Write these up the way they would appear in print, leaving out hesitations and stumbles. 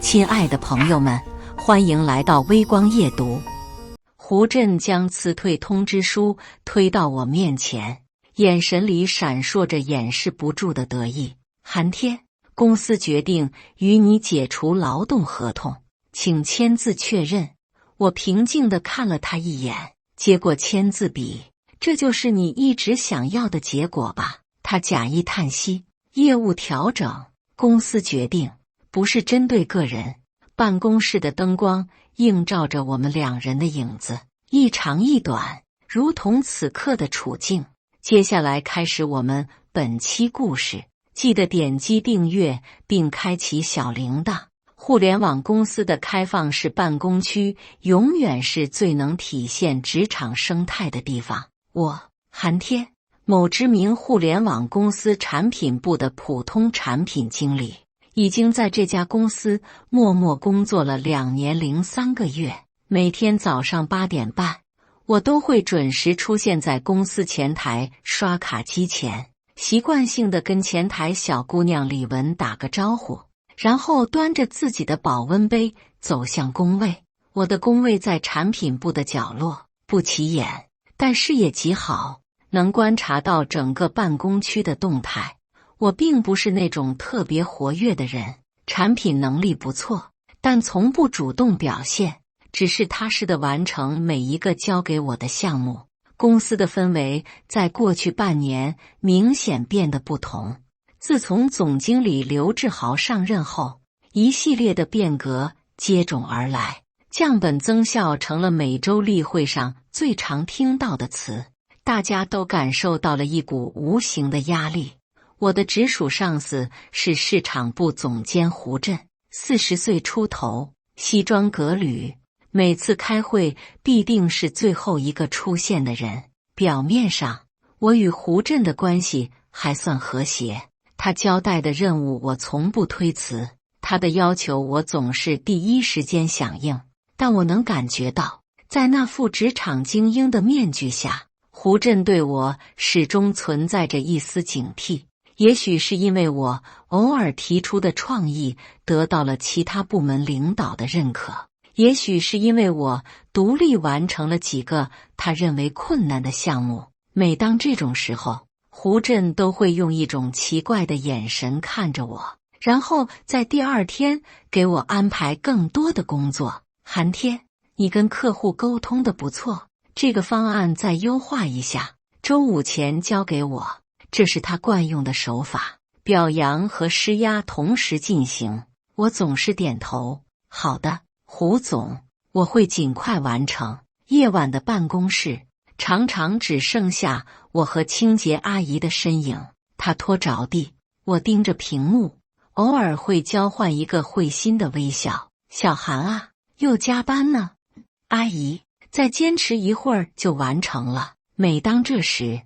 亲爱的朋友们，欢迎来到微光夜读。胡震将辞退通知书推到我面前，眼神里闪烁着掩饰不住的得意。韩天，公司决定与你解除劳动合同，请签字确认。我平静地看了他一眼，接过签字笔。这就是你一直想要的结果吧？他假意叹息。业务调整，公司决定，不是针对个人。办公室的灯光映照着我们两人的影子，一长一短，如同此刻的处境。接下来开始我们本期故事，记得点击订阅并开启小铃铛。互联网公司的开放式办公区永远是最能体现职场生态的地方。我，韩天，某知名互联网公司产品部的普通产品经理，已经在这家公司默默工作了2年0.3个月。每天早上8点半，我都会准时出现在公司前台刷卡机前，习惯性地跟前台小姑娘李文打个招呼，然后端着自己的保温杯走向工位。我的工位在产品部的角落，不起眼，但视野极好，能观察到整个办公区的动态。我并不是那种特别活跃的人，产品能力不错，但从不主动表现，只是踏实地完成每一个交给我的项目。公司的氛围在过去半年明显变得不同。自从总经理刘志豪上任后，一系列的变革接踵而来，降本增效成了每周例会上最常听到的词。大家都感受到了一股无形的压力。我的直属上司是市场部总监胡震，40岁出头，西装革履，每次开会必定是最后一个出现的人。表面上，我与胡震的关系还算和谐，他交代的任务我从不推辞，他的要求我总是第一时间响应。但我能感觉到，在那副职场精英的面具下，胡震对我始终存在着一丝警惕。也许是因为我偶尔提出的创意得到了其他部门领导的认可，也许是因为我独立完成了几个他认为困难的项目。每当这种时候，胡震都会用一种奇怪的眼神看着我，然后在第二天给我安排更多的工作。韩天，你跟客户沟通的不错，这个方案再优化一下，周5前交给我。这是他惯用的手法，表扬和施压同时进行。我总是点头，好的，胡总，我会尽快完成。夜晚的办公室常常只剩下我和清洁阿姨的身影，她拖着地，我盯着屏幕，偶尔会交换一个会心的微笑。小韩啊，又加班呢？阿姨，再坚持一会儿就完成了。每当这时，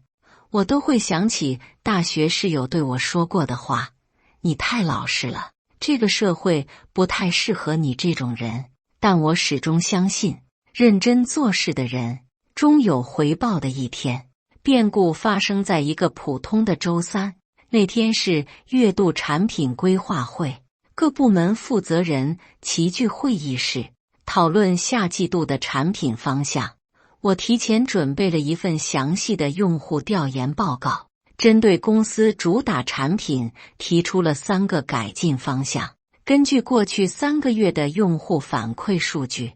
我都会想起大学室友对我说过的话，你太老实了，这个社会不太适合你这种人。但我始终相信，认真做事的人终有回报的一天。变故发生在一个普通的周三，那天是月度产品规划会，各部门负责人齐聚会议室，讨论下季度的产品方向。我提前准备了一份详细的用户调研报告，针对公司主打产品提出了3个改进方向。根据过去3个月的用户反馈数据，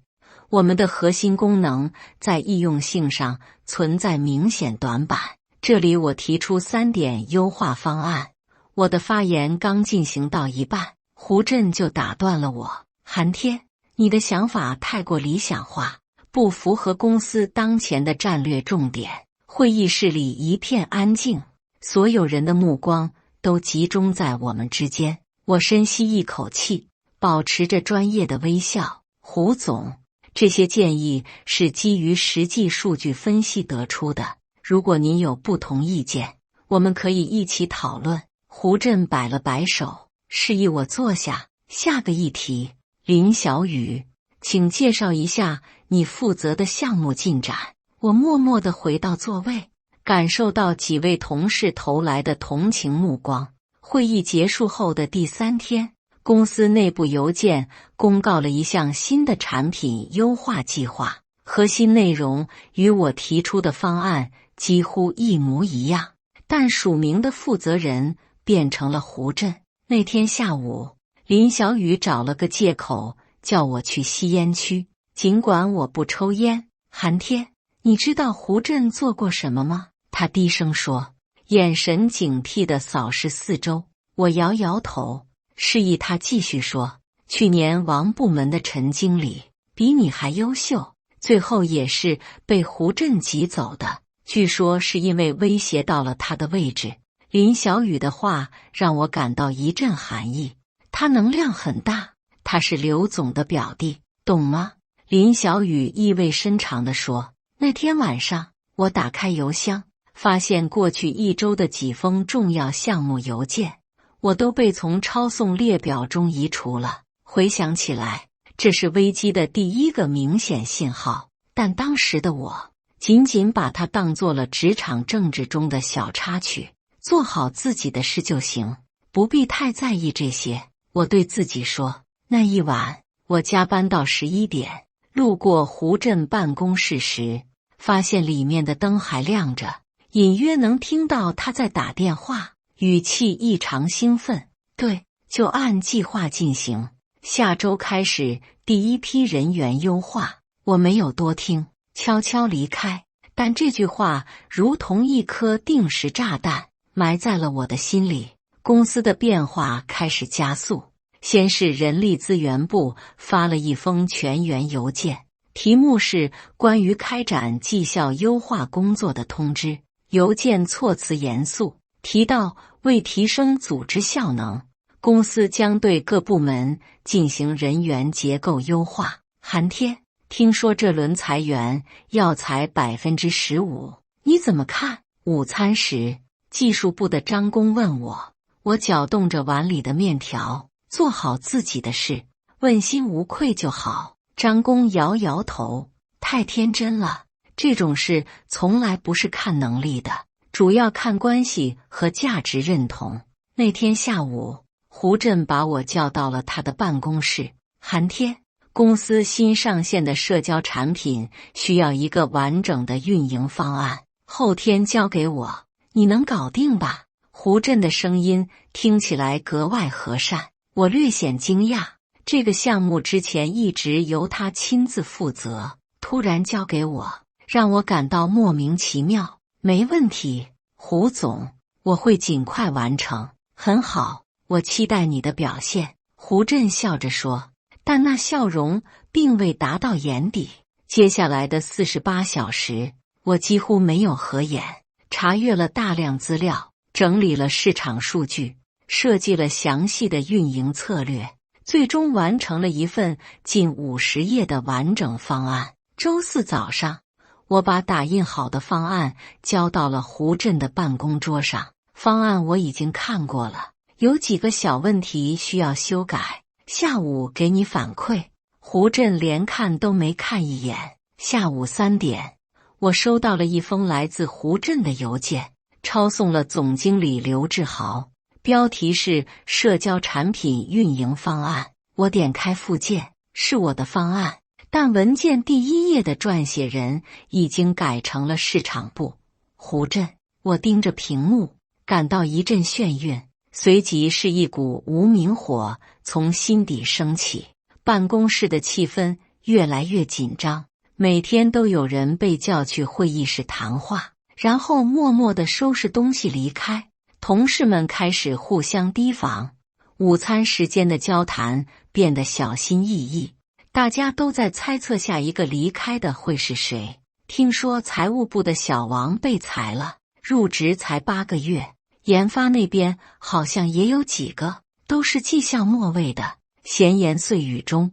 我们的核心功能在易用性上存在明显短板。这里我提出3点优化方案。我的发言刚进行到一半，胡震就打断了我。韩天，你的想法太过理想化，不符合公司当前的战略重点。会议室里一片安静，所有人的目光都集中在我们之间。我深吸一口气，保持着专业的微笑。胡总，这些建议是基于实际数据分析得出的，如果您有不同意见，我们可以一起讨论。胡震摆了摆手，示意我坐下。下个议题，林小雨，请介绍一下你负责的项目进展。我默默地回到座位，感受到几位同事投来的同情目光。会议结束后的第3天，公司内部邮件公告了一项新的产品优化计划，核心内容与我提出的方案几乎一模一样，但署名的负责人变成了胡震。那天下午，林小雨找了个借口叫我去吸烟区，尽管我不抽烟。韩天，你知道胡震做过什么吗？他低声说，眼神警惕地扫视四周。我摇摇头，示意他继续说，去年王部门的陈经理比你还优秀，最后也是被胡震挤走的，据说是因为威胁到了他的位置。林小雨的话让我感到一阵寒意，他能量很大，他是刘总的表弟，懂吗？林小雨意味深长地说，那天晚上我打开邮箱，发现过去一周的几封重要项目邮件，我都被从抄送列表中移除了。回想起来，这是危机的第一个明显信号，但当时的我仅仅把它当作了职场政治中的小插曲，做好自己的事就行，不必太在意这些。我对自己说。那一晚，我加班到11点，路过胡震办公室时，发现里面的灯还亮着，隐约能听到他在打电话，语气异常兴奋。对，就按计划进行，下周开始第一批人员优化。我没有多听，悄悄离开，但这句话如同一颗定时炸弹，埋在了我的心里。公司的变化开始加速，先是人力资源部发了一封全员邮件，题目是关于开展绩效优化工作的通知。邮件措辞严肃，提到为提升组织效能，公司将对各部门进行人员结构优化。韩天，听说这轮裁员要裁15%，你怎么看？午餐时，技术部的张工问我，我搅动着碗里的面条，做好自己的事，问心无愧就好。张工摇摇头，太天真了，这种事从来不是看能力的，主要看关系和价值认同。那天下午，胡震把我叫到了他的办公室。韩天，公司新上线的社交产品需要一个完整的运营方案，后天交给我，你能搞定吧？胡震的声音听起来格外和善，我略显惊讶，这个项目之前一直由他亲自负责，突然交给我，让我感到莫名其妙。没问题，胡总，我会尽快完成。很好，我期待你的表现。胡震笑着说，但那笑容并未达到眼底。接下来的48小时，我几乎没有合眼，查阅了大量资料，整理了市场数据，设计了详细的运营策略，最终完成了一份近50页的完整方案。周四早上，我把打印好的方案交到了胡震的办公桌上。方案我已经看过了，有几个小问题需要修改，下午给你反馈。胡震连看都没看一眼。下午3点，我收到了一封来自胡震的邮件，抄送了总经理刘志豪，标题是社交产品运营方案。我点开附件，是我的方案，但文件第1页的撰写人已经改成了市场部胡震。我盯着屏幕，感到一阵眩晕，随即是一股无名火从心底升起。办公室的气氛越来越紧张，每天都有人被叫去会议室谈话，然后默默地收拾东西离开。同事们开始互相提防，午餐时间的交谈变得小心翼翼，大家都在猜测下一个离开的会是谁。听说财务部的小王被裁了，入职才8个月，研发那边好像也有几个，都是绩效末位的。闲言碎语中，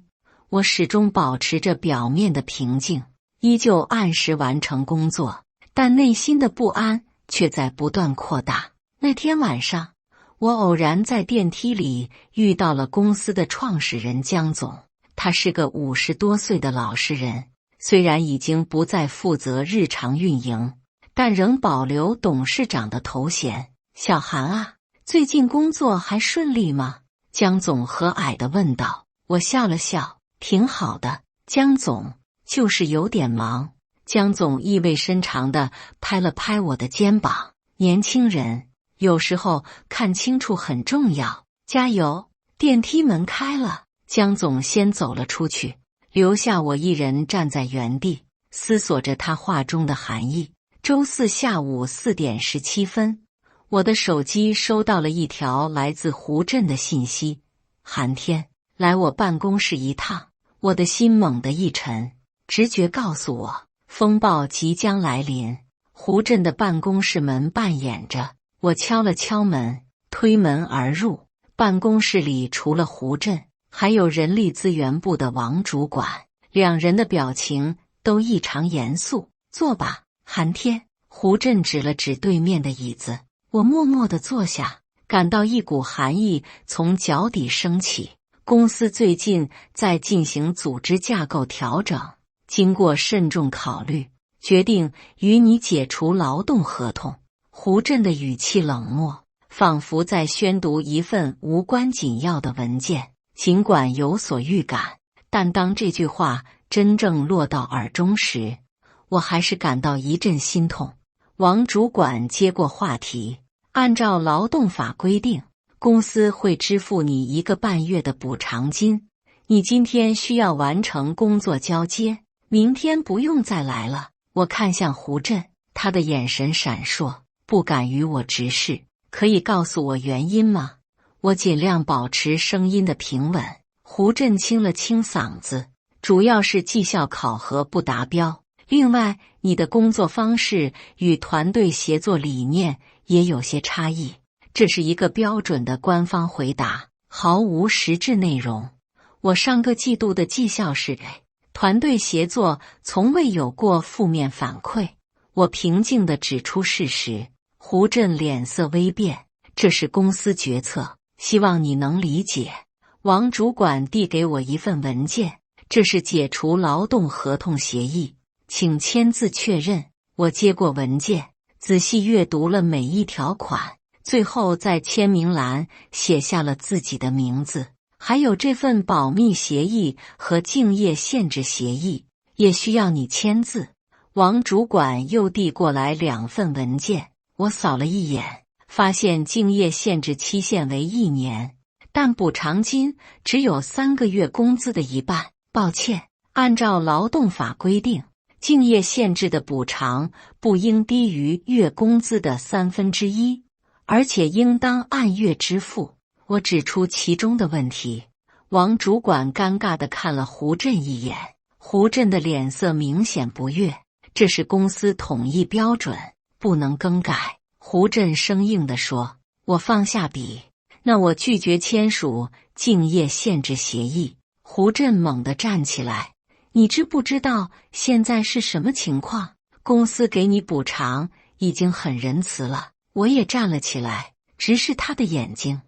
我始终保持着表面的平静，依旧按时完成工作，但内心的不安却在不断扩大。那天晚上，我偶然在电梯里遇到了公司的创始人江总，他是个50多岁的老实人，虽然已经不再负责日常运营，但仍保留董事长的头衔。小韩啊，最近工作还顺利吗？江总和蔼地问道。我笑了笑，挺好的，江总，就是有点忙。江总意味深长地拍了拍我的肩膀。年轻人，有时候看清楚很重要，加油！电梯门开了，江总先走了出去，留下我一人站在原地，思索着他话中的含义。周四下午4点17分，我的手机收到了一条来自胡震的信息：寒天，来我办公室一趟。我的心猛地一沉，直觉告诉我，风暴即将来临。胡震的办公室门半掩着，我敲了敲门，推门而入。办公室里除了胡震，还有人力资源部的王主管，两人的表情都异常严肃。坐吧，寒天。胡震指了指对面的椅子，我默默地坐下，感到一股寒意从脚底升起。公司最近在进行组织架构调整，经过慎重考虑，决定与你解除劳动合同。胡震的语气冷漠，仿佛在宣读一份无关紧要的文件。尽管有所预感，但当这句话真正落到耳中时，我还是感到一阵心痛。王主管接过话题，按照劳动法规定，公司会支付你1个半月的补偿金。你今天需要完成工作交接，明天不用再来了。我看向胡震，他的眼神闪烁，不敢与我直视。可以告诉我原因吗？我尽量保持声音的平稳。胡震清了清嗓子，主要是绩效考核不达标。另外，你的工作方式与团队协作理念也有些差异。这是一个标准的官方回答，毫无实质内容。我上个季度的绩效是 A， 团队协作从未有过负面反馈。我平静地指出事实。胡震脸色微变，这是公司决策，希望你能理解。王主管递给我一份文件，这是解除劳动合同协议，请签字确认。我接过文件，仔细阅读了每一条款，最后在签名栏写下了自己的名字。还有这份保密协议和竞业限制协议，也需要你签字。王主管又递过来2份文件，我扫了一眼，发现竞业限制期限为1年，但补偿金只有3个月工资的一半。抱歉，按照劳动法规定，竞业限制的补偿不应低于月工资的1/3，而且应当按月支付。我指出其中的问题，王主管尴尬地看了胡震一眼，胡震的脸色明显不悦。这是公司统一标准，不能更改。胡震生硬地说。我放下笔，那我拒绝签署竞业限制协议。胡震猛地站起来，你知不知道现在是什么情况？公司给你补偿已经很仁慈了。我也站了起来，直视他的眼睛。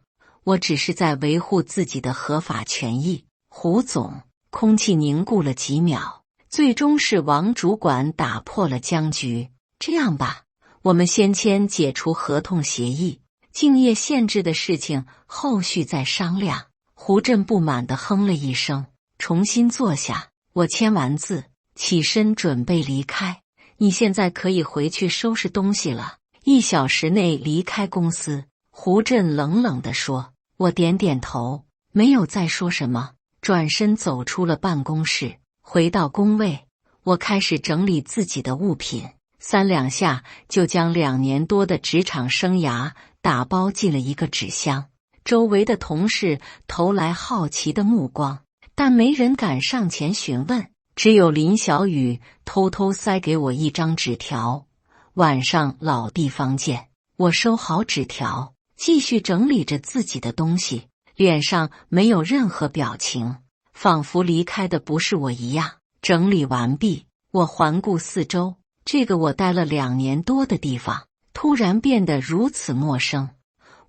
我只是在维护自己的合法权益。胡总，空气凝固了几秒，最终是王主管打破了僵局。这样吧，我们先签解除合同协议，竞业限制的事情后续再商量。胡震不满地哼了一声，重新坐下。我签完字，起身准备离开。你现在可以回去收拾东西了，1小时内离开公司。胡震冷冷地说。我点点头，没有再说什么，转身走出了办公室。回到工位，我开始整理自己的物品，3两下就将2年多的职场生涯打包进了一个纸箱。周围的同事投来好奇的目光，但没人敢上前询问。只有林小雨偷偷塞给我一张纸条，晚上老地方见。我收好纸条，继续整理着自己的东西，脸上没有任何表情，仿佛离开的不是我一样。整理完毕，我环顾四周，这个我待了2年多的地方，突然变得如此陌生。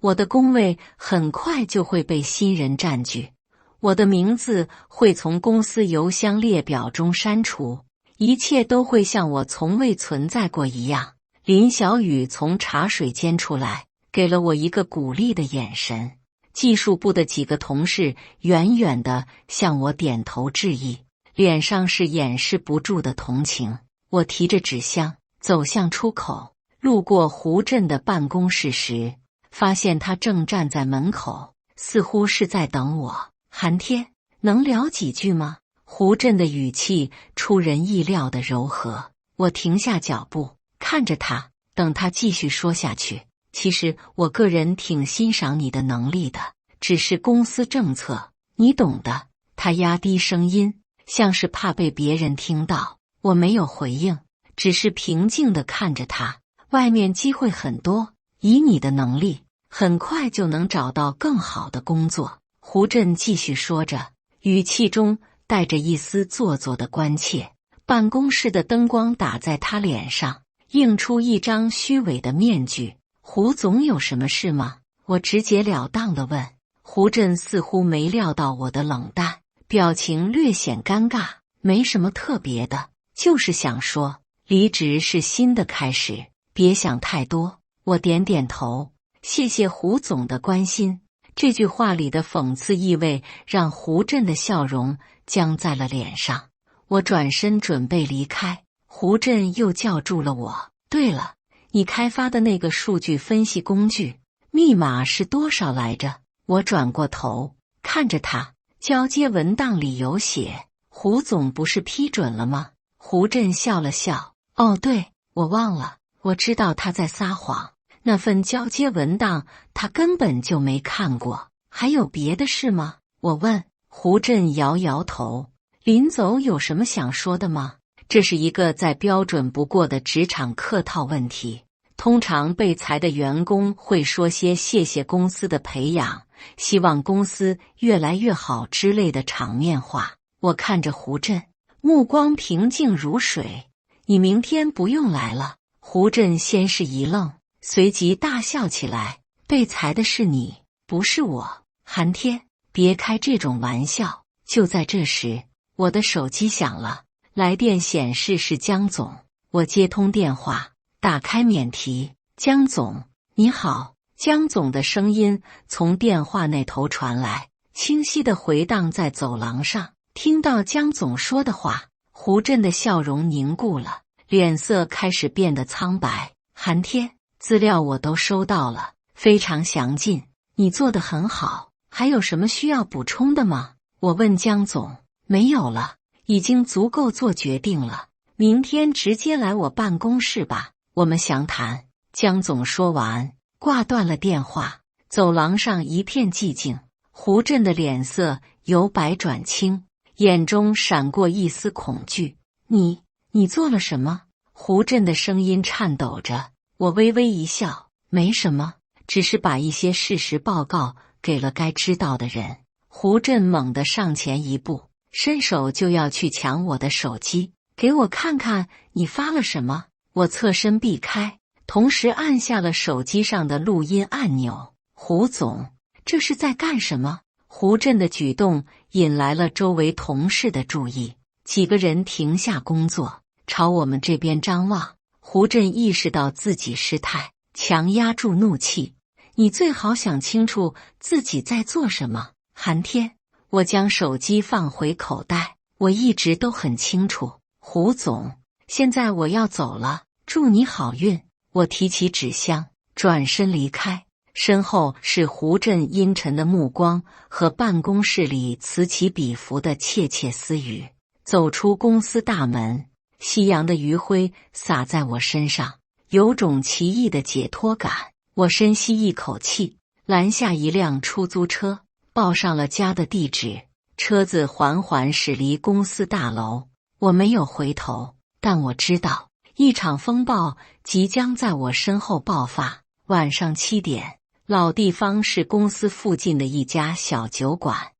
我的工位很快就会被新人占据，我的名字会从公司邮箱列表中删除，一切都会像我从未存在过一样。林小雨从茶水间出来，给了我一个鼓励的眼神。技术部的几个同事远远地向我点头致意，脸上是掩饰不住的同情。我提着纸箱走向出口，路过胡震的办公室时，发现他正站在门口，似乎是在等我。寒天，能聊几句吗？胡震的语气出人意料的柔和。我停下脚步，看着他，等他继续说下去。其实我个人挺欣赏你的能力的，只是公司政策，你懂的。他压低声音，像是怕被别人听到。我没有回应，只是平静地看着他。外面机会很多，以你的能力，很快就能找到更好的工作。胡震继续说着，语气中带着一丝做作的关切。办公室的灯光打在他脸上，映出一张虚伪的面具。胡总有什么事吗？我直截了当地问。胡震似乎没料到我的冷淡，表情略显尴尬。没什么特别的，就是想说，离职是新的开始，别想太多。我点点头，谢谢胡总的关心。这句话里的讽刺意味让胡震的笑容僵在了脸上。我转身准备离开，胡震又叫住了我。对了，你开发的那个数据分析工具，密码是多少来着？我转过头，看着他，交接文档里有写，胡总不是批准了吗？胡震笑了笑，哦对，我忘了，我知道他在撒谎，那份交接文档他根本就没看过。还有别的事吗？我问。胡震摇摇头，临走有什么想说的吗？这是一个再标准不过的职场客套问题。通常被裁的员工会说些谢谢公司的培养，希望公司越来越好之类的场面话。我看着胡震，目光平静如水。你明天不用来了。胡震先是一愣，随即大笑起来。被裁的是你，不是我。寒天，别开这种玩笑。就在这时，我的手机响了，来电显示是江总。我接通电话，打开免提，江总，你好。江总的声音从电话那头传来，清晰地回荡在走廊上。听到江总说的话，胡震的笑容凝固了，脸色开始变得苍白。寒天，资料我都收到了，非常详尽，你做得很好。还有什么需要补充的吗？我问江总。没有了，已经足够做决定了。明天直接来我办公室吧，我们详谈。江总说完，挂断了电话。走廊上一片寂静，胡震的脸色由白转青，眼中闪过一丝恐惧。你做了什么？胡震的声音颤抖着。我微微一笑，没什么，只是把一些事实报告给了该知道的人。胡震猛地上前一步，伸手就要去抢我的手机，给我看看你发了什么。我侧身避开，同时按下了手机上的录音按钮。胡总，这是在干什么？胡震的举动引来了周围同事的注意，几个人停下工作，朝我们这边张望。胡震意识到自己失态，强压住怒气。你最好想清楚自己在做什么。寒天，我将手机放回口袋。我一直都很清楚，胡总，现在我要走了，祝你好运。我提起纸箱，转身离开，身后是胡震阴沉的目光和办公室里此起彼伏的窃窃私语。走出公司大门，夕阳的余晖洒在我身上，有种奇异的解脱感。我深吸一口气，拦下一辆出租车，报上了家的地址。车子缓缓驶离公司大楼。我没有回头，但我知道一场风暴即将在我身后爆发。晚上7点，老地方是公司附近的一家小酒馆。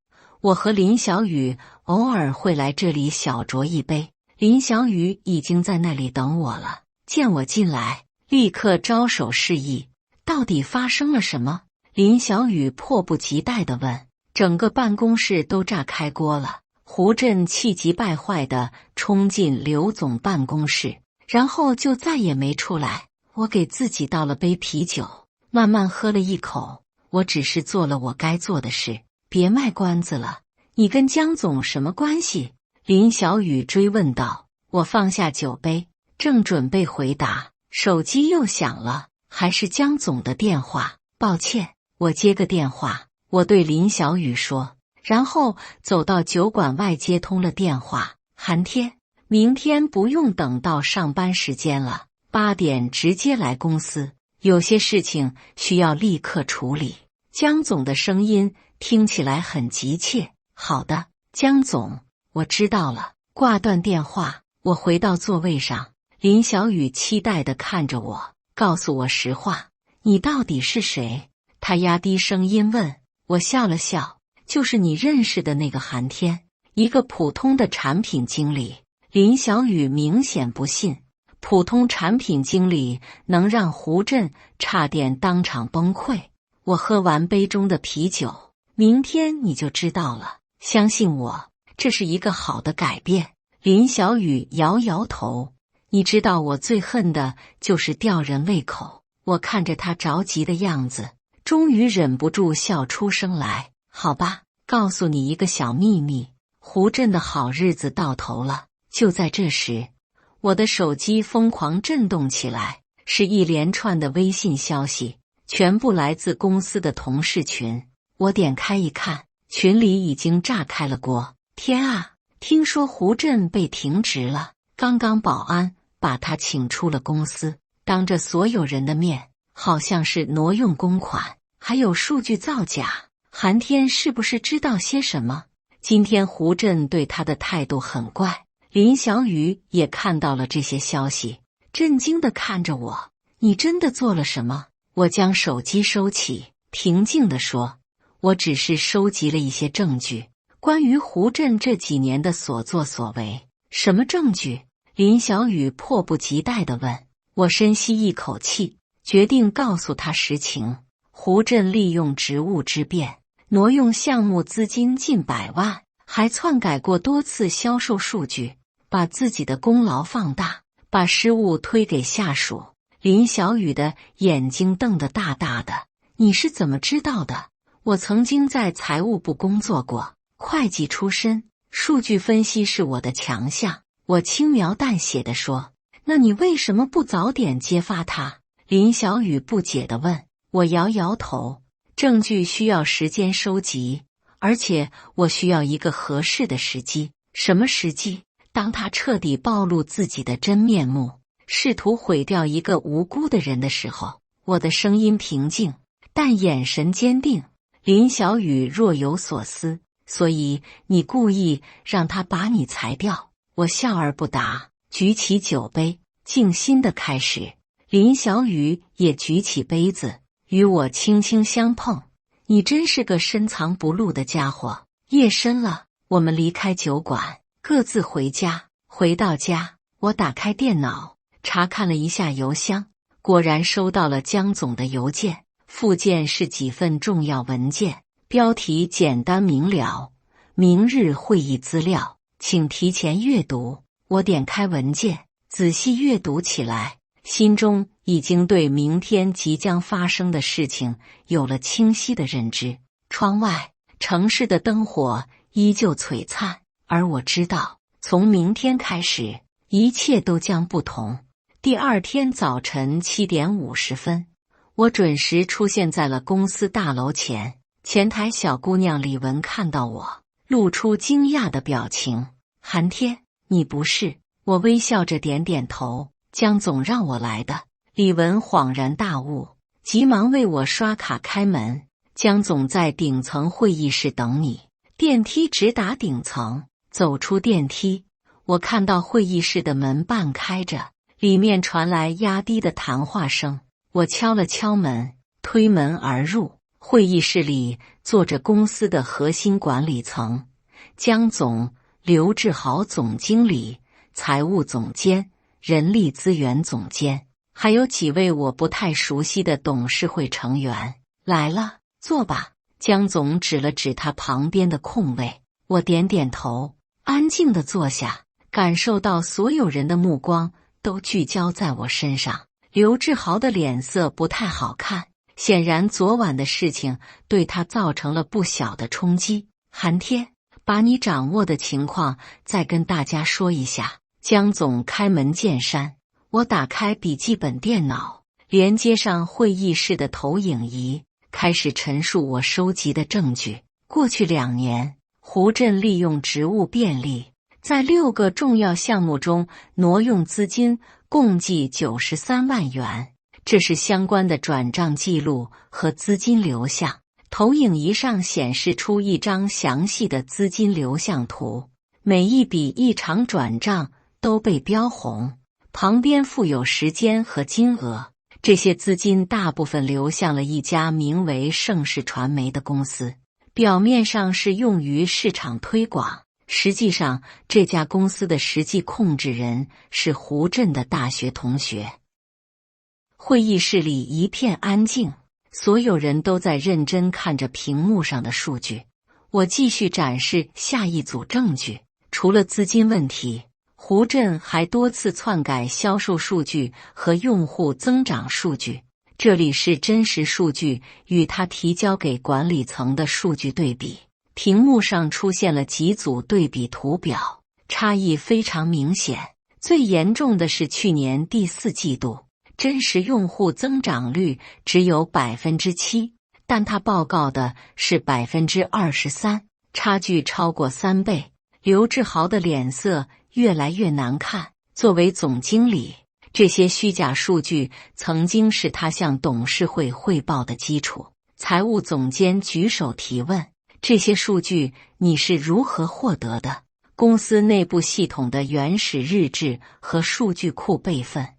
我和林小雨偶尔会来这里小酌一杯。林小雨已经在那里等我了，见我进来，立刻招手示意。到底发生了什么？林小雨迫不及待地问。整个办公室都炸开锅了。胡震气急败坏地冲进刘总办公室，然后就再也没出来。我给自己倒了杯啤酒，慢慢喝了一口。我只是做了我该做的事，别卖关子了。你跟江总什么关系？林小雨追问道。我放下酒杯，正准备回答，手机又响了，还是江总的电话。抱歉，我接个电话。我对林小雨说，然后走到酒馆外接通了电话。韩天，明天不用等到上班时间了，8点直接来公司，有些事情需要立刻处理。江总的声音听起来很急切。好的，江总，我知道了。挂断电话，我回到座位上。林小雨期待地看着我，告诉我实话，你到底是谁？他压低声音问。我笑了笑，就是你认识的那个韩天，一个普通的产品经理。林小雨明显不信，普通产品经理能让胡震差点当场崩溃。我喝完杯中的啤酒，明天你就知道了，相信我，这是一个好的改变。林小雨摇摇头，你知道我最恨的就是吊人胃口。我看着他着急的样子，终于忍不住笑出声来。好吧，告诉你一个小秘密，胡震的好日子到头了。就在这时，我的手机疯狂震动起来，是一连串的微信消息，全部来自公司的同事群。我点开一看，群里已经炸开了锅。天啊，听说胡震被停职了，刚刚保安把他请出了公司，当着所有人的面，好像是挪用公款，还有数据造假。韩天是不是知道些什么？今天胡震对他的态度很怪。林小雨也看到了这些消息，震惊地看着我。你真的做了什么？我将手机收起，平静地说，我只是收集了一些证据，关于胡震这几年的所作所为。什么证据？林小雨迫不及待地问。我深吸一口气，决定告诉他实情。胡震利用职务之便，挪用项目资金近100万，还篡改过多次销售数据，把自己的功劳放大，把失误推给下属。林小雨的眼睛瞪得大大的。你是怎么知道的？我曾经在财务部工作过，会计出身，数据分析是我的强项。我轻描淡写地说。那你为什么不早点揭发他？林小雨不解地问。我摇摇头，证据需要时间收集，而且我需要一个合适的时机。什么时机？当他彻底暴露自己的真面目，试图毁掉一个无辜的人的时候。我的声音平静，但眼神坚定。林小雨若有所思。所以你故意让他把你裁掉？我笑而不答，举起酒杯，静心的开始。林小雨也举起杯子，与我轻轻相碰。你真是个深藏不露的家伙。夜深了，我们离开酒馆，各自回家。回到家，我打开电脑，查看了一下邮箱，果然收到了江总的邮件。附件是几份重要文件，标题简单明了，明日会议资料，请提前阅读。我点开文件，仔细阅读起来，心中已经对明天即将发生的事情有了清晰的认知。窗外，城市的灯火依旧璀璨，而我知道，从明天开始，一切都将不同。第二天早晨7点50分，我准时出现在了公司大楼前。前台小姑娘李文看到我，露出惊讶的表情。韩天，你不是？我微笑着点点头。江总让我来的。李文恍然大悟，急忙为我刷卡开门。江总在顶层会议室等你，电梯直达顶层。走出电梯，我看到会议室的门半开着，里面传来压低的谈话声。我敲了敲门，推门而入。会议室里坐着公司的核心管理层，江总、刘志豪总经理、财务总监、人力资源总监，还有几位我不太熟悉的董事会成员。来了，坐吧。江总指了指他旁边的空位。我点点头，安静地坐下，感受到所有人的目光都聚焦在我身上。刘志豪的脸色不太好看，显然昨晚的事情对他造成了不小的冲击。韩天，把你掌握的情况再跟大家说一下。江总开门见山。我打开笔记本电脑，连接上会议室的投影仪，开始陈述我收集的证据。过去2年，胡振利用职务便利，在6个重要项目中挪用资金，共计93万元。这是相关的转账记录和资金流向。投影仪上显示出一张详细的资金流向图，每一笔异常转账都被标红，旁边附有时间和金额。这些资金大部分流向了一家名为盛世传媒的公司，表面上是用于市场推广，实际上这家公司的实际控制人是胡振的大学同学。会议室里一片安静，所有人都在认真看着屏幕上的数据。我继续展示下一组证据。除了资金问题，胡振还多次篡改销售数据和用户增长数据。这里是真实数据与他提交给管理层的数据对比。屏幕上出现了几组对比图表，差异非常明显。最严重的是去年第4季度。真实用户增长率只有 7%， 但他报告的是 23%， 差距超过3倍。刘志豪的脸色越来越难看。作为总经理，这些虚假数据曾经是他向董事会汇报的基础。财务总监举手提问：这些数据你是如何获得的？公司内部系统的原始日志和数据库备份。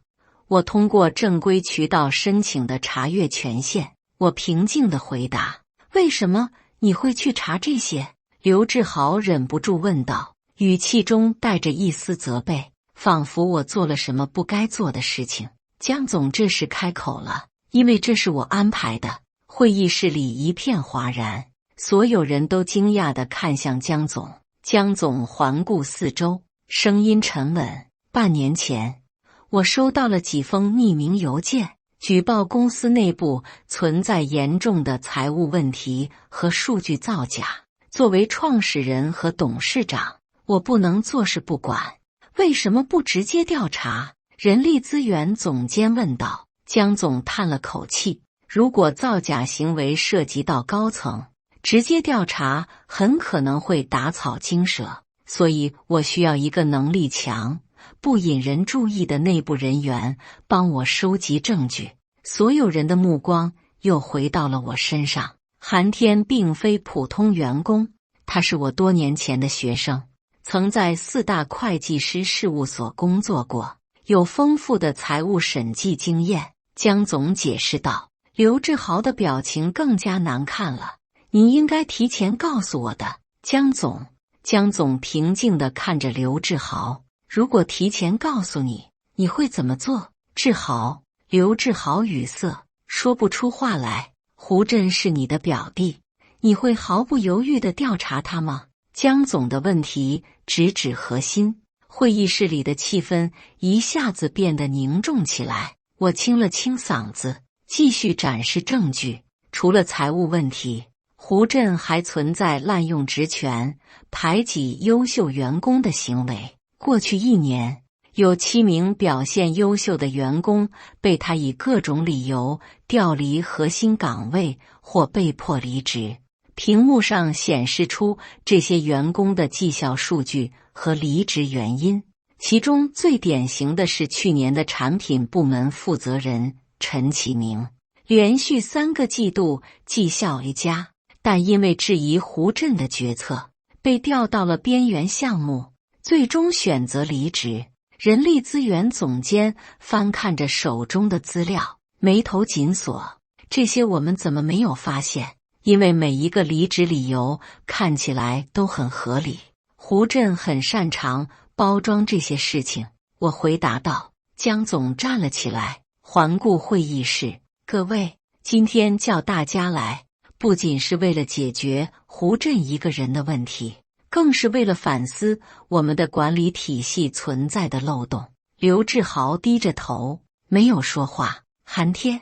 我通过正规渠道申请的查阅权限。我平静地回答：为什么你会去查这些？刘志豪忍不住问道，语气中带着一丝责备，仿佛我做了什么不该做的事情。江总这时开口了：因为这是我安排的。会议室里一片哗然，所有人都惊讶地看向江总。江总环顾四周，声音沉稳：半年前，我收到了几封匿名邮件，举报公司内部存在严重的财务问题和数据造假。作为创始人和董事长，我不能坐视不管。为什么不直接调查？人力资源总监问道。江总叹了口气：如果造假行为涉及到高层，直接调查很可能会打草惊蛇，所以我需要一个能力强、不引人注意的内部人员帮我收集证据。所有人的目光又回到了我身上。韩天并非普通员工，他是我多年前的学生，曾在4大会计师事务所工作过，有丰富的财务审计经验。江总解释道。刘志豪的表情更加难看了。你应该提前告诉我的，江总。江总平静地看着刘志豪。如果提前告诉你，你会怎么做？志豪。刘志豪语塞，说不出话来。胡振是你的表弟，你会毫不犹豫地调查他吗？江总的问题直指核心。会议室里的气氛一下子变得凝重起来。我清了清嗓子，继续展示证据。除了财务问题，胡振还存在滥用职权、排挤优秀员工的行为。过去1年，有7名表现优秀的员工被他以各种理由调离核心岗位或被迫离职。屏幕上显示出这些员工的绩效数据和离职原因。其中最典型的是去年的产品部门负责人陈启明，连续3个季度绩效一佳，但因为质疑胡振的决策，被调到了边缘项目，最终选择离职。人力资源总监翻看着手中的资料，眉头紧锁。这些我们怎么没有发现？因为每一个离职理由看起来都很合理。胡振很擅长包装这些事情，我回答道。江总站了起来，环顾会议室。各位，今天叫大家来，不仅是为了解决胡振一个人的问题，更是为了反思我们的管理体系存在的漏洞。刘志豪低着头，没有说话。韩天，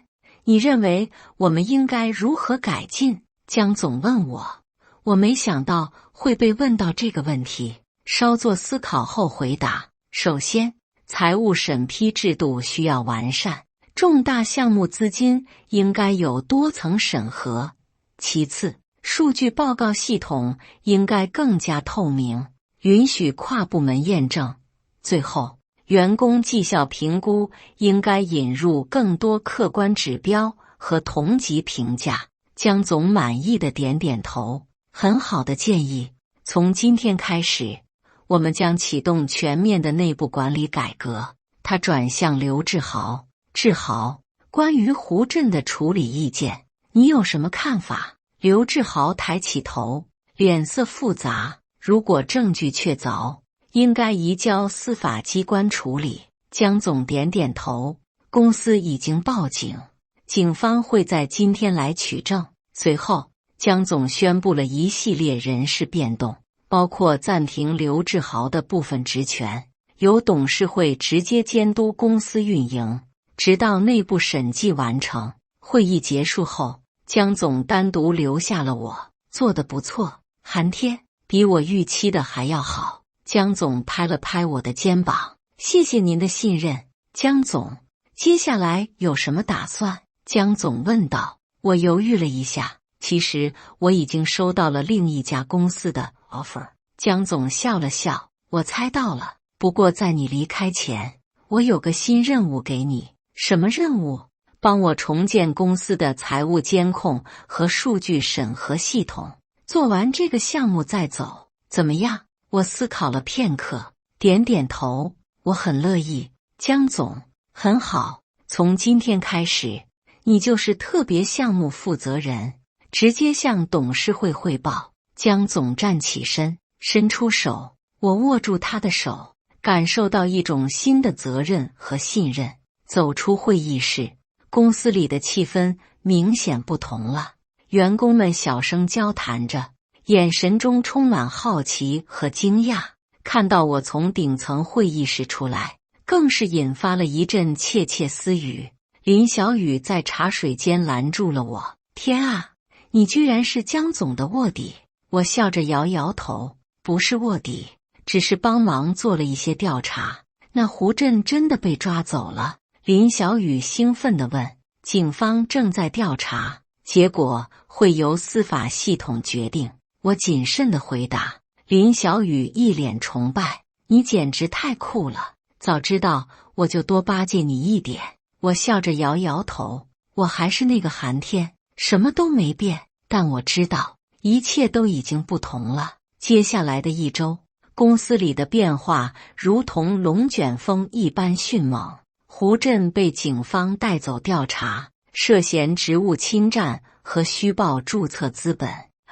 你认为我们应该如何改进？江总问我。我没想到会被问到这个问题，稍作思考后回答：首先，财务审批制度需要完善，重大项目资金应该有多层审核；其次，数据报告系统应该更加透明，允许跨部门验证；最后，员工绩效评估应该引入更多客观指标和同级评价。江总满意的点点头。很好的建议。从今天开始，我们将启动全面的内部管理改革。他转向刘志豪：志豪，关于胡振的处理意见，你有什么看法？刘志豪抬起头，脸色复杂。如果证据确凿，应该移交司法机关处理。江总点点头。公司已经报警，警方会在今天来取证。随后，江总宣布了一系列人事变动，包括暂停刘志豪的部分职权，由董事会直接监督公司运营，直到内部审计完成。会议结束后，江总单独留下了我。做得不错，韩天，比我预期的还要好。江总拍了拍我的肩膀，谢谢您的信任。江总，接下来有什么打算？江总问道。我犹豫了一下，其实我已经收到了另一家公司的 offer。江总笑了笑，我猜到了。不过在你离开前，我有个新任务给你。什么任务？帮我重建公司的财务监控和数据审核系统，做完这个项目再走，怎么样？我思考了片刻，点点头，我很乐意。江总，很好，从今天开始，你就是特别项目负责人，直接向董事会汇报。江总站起身，伸出手，我握住他的手，感受到一种新的责任和信任。走出会议室，公司里的气氛明显不同了。员工们小声交谈着，眼神中充满好奇和惊讶。看到我从顶层会议室出来，更是引发了一阵窃窃私语。林小雨在茶水间拦住了我。天啊，你居然是江总的卧底！我笑着摇摇头，不是卧底，只是帮忙做了一些调查。那胡振真的被抓走了？林小雨兴奋地问。警方正在调查，结果会由司法系统决定。我谨慎地回答。林小雨一脸崇拜，你简直太酷了，早知道我就多巴结你一点。我笑着摇摇头，我还是那个韩天，什么都没变，但我知道一切都已经不同了。接下来的一周，公司里的变化如同龙卷风一般迅猛。胡振被警方带走调查，涉嫌职务侵占和虚报注册资本，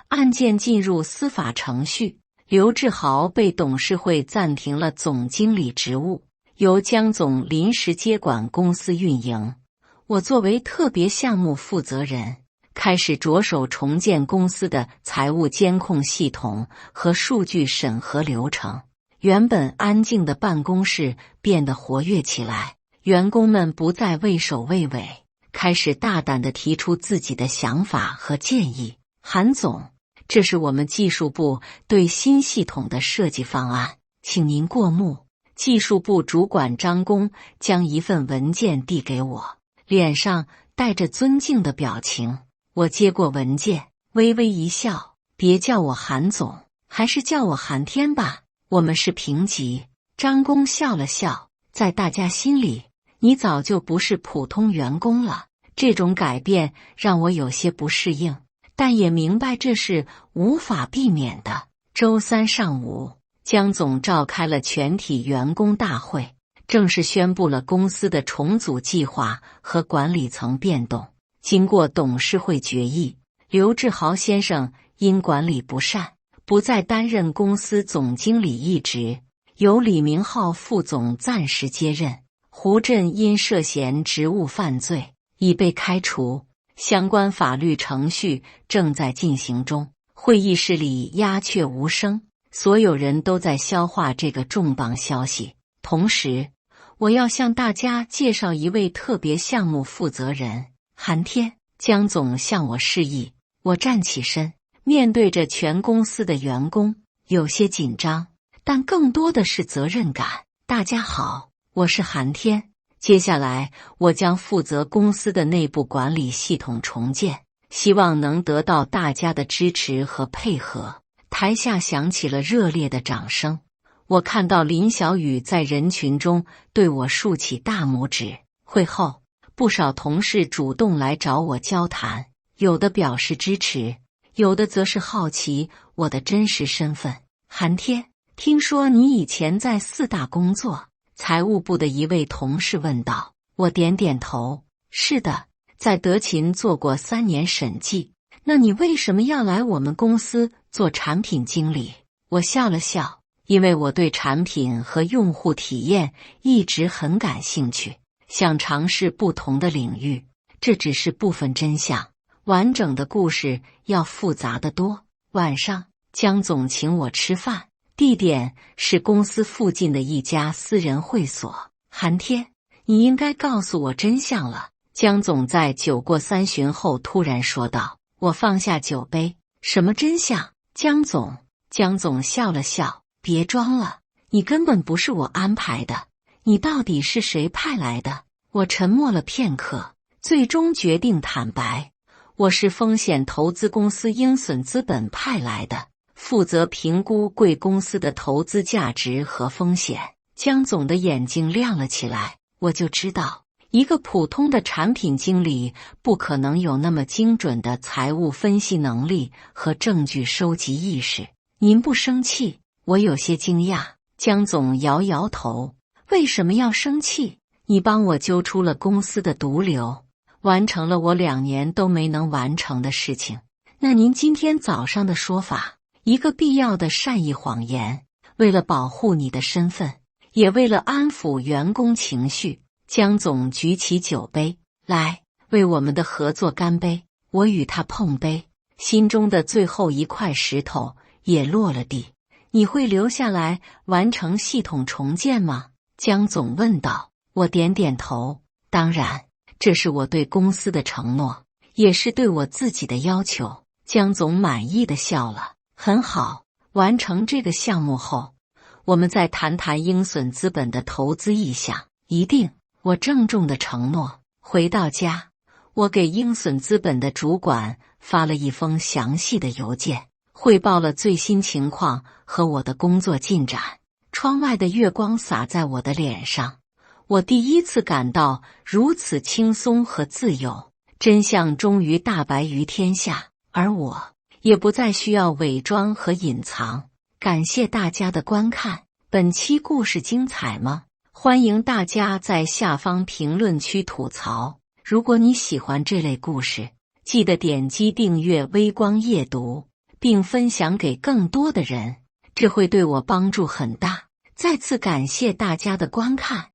案件进入司法程序。刘志豪被董事会暂停了总经理职务，由江总临时接管公司运营。我作为特别项目负责人，开始着手重建公司的财务监控系统和数据审核流程。原本安静的办公室变得活跃起来，员工们不再畏首畏尾，开始大胆地提出自己的想法和建议。韩总，这是我们技术部对新系统的设计方案，请您过目。技术部主管张工将一份文件递给我，脸上带着尊敬的表情。我接过文件，微微一笑，别叫我韩总，还是叫我韩天吧，我们是平级。张工笑了笑，在大家心里，你早就不是普通员工了。这种改变让我有些不适应，但也明白这是无法避免的。周三上午，江总召开了全体员工大会，正式宣布了公司的重组计划和管理层变动。经过董事会决议，刘志豪先生因管理不善，不再担任公司总经理一职，由李明浩副总暂时接任。胡振因涉嫌职务犯罪，已被开除，相关法律程序正在进行中。会议室里鸦雀无声，所有人都在消化这个重磅消息。同时，我要向大家介绍一位特别项目负责人，寒天，江总向我示意，我站起身，面对着全公司的员工，有些紧张，但更多的是责任感。大家好，我是寒天。接下来，我将负责公司的内部管理系统重建，希望能得到大家的支持和配合。台下响起了热烈的掌声。我看到林小雨在人群中对我竖起大拇指。会后，不少同事主动来找我交谈，有的表示支持，有的则是好奇我的真实身份。寒天，听说你以前在4大工作？财务部的一位同事问道。我点点头，是的，在德勤做过3年审计。那你为什么要来我们公司做产品经理？我笑了笑，因为我对产品和用户体验一直很感兴趣，想尝试不同的领域。这只是部分真相，完整的故事要复杂得多。晚上，江总请我吃饭，地点是公司附近的一家私人会所。寒天，你应该告诉我真相了。江总在酒过3巡后突然说道。我放下酒杯，什么真相？江总笑了笑，别装了，你根本不是我安排的，你到底是谁派来的？我沉默了片刻，最终决定坦白，我是风险投资公司鹰隼资本派来的，负责评估贵公司的投资价值和风险。江总的眼睛亮了起来，我就知道一个普通的产品经理不可能有那么精准的财务分析能力和证据收集意识。您不生气？我有些惊讶。江总摇摇头，为什么要生气？你帮我揪出了公司的毒瘤，完成了我2年都没能完成的事情。那您今天早上的说法，一个必要的善意谎言，为了保护你的身份，也为了安抚员工情绪。江总举起酒杯，来，为我们的合作干杯。我与他碰杯，心中的最后一块石头也落了地。你会留下来完成系统重建吗？江总问道。我点点头，当然，这是我对公司的承诺，也是对我自己的要求。江总满意的笑了。很好，完成这个项目后，我们再谈谈鹰隼资本的投资意向。一定。我郑重的承诺。回到家，我给鹰隼资本的主管发了一封详细的邮件，汇报了最新情况和我的工作进展。窗外的月光洒在我的脸上，我第一次感到如此轻松和自由。真相终于大白于天下，而我也不再需要伪装和隐藏。感谢大家的观看。本期故事精彩吗？欢迎大家在下方评论区吐槽。如果你喜欢这类故事，记得点击订阅微光夜读，并分享给更多的人，这会对我帮助很大。再次感谢大家的观看。